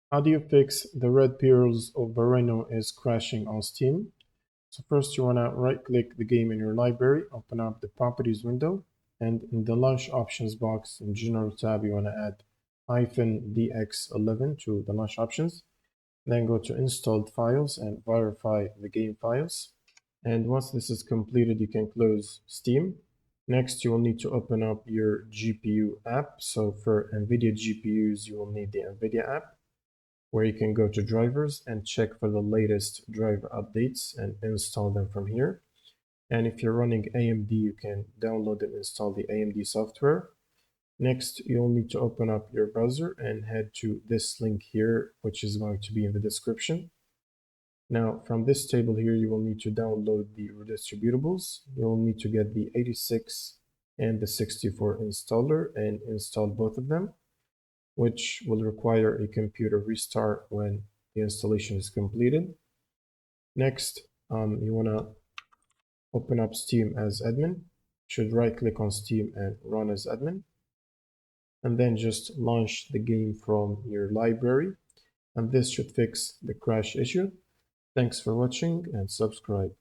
How do you fix the Red Pearls of Borneo is crashing on Steam? So first you want to right click the game in your library, open up the properties window, and in the launch options box in general tab you want to add -dx11 to the launch options. Then go to installed files and verify the game files. And once this is completed, you can close Steam. Next, you will need to open up your GPU app. So for NVIDIA GPUs, you will need the NVIDIA app, where you can go to drivers and check for the latest driver updates and install them from here. And if you're running AMD, you can download and install the AMD software. Next, you'll need to open up your browser and head to this link here, which is going to be in the description. Now, from this table here, you will need to download the redistributables. You'll need to get the 86 and the 64 installer and install both of them, which will require a computer restart when the installation is completed. Next, you want to open up Steam as admin. Should right click on Steam and run as admin. And then just launch the game from your library. And this should fix the crash issue. Thanks for watching and subscribe.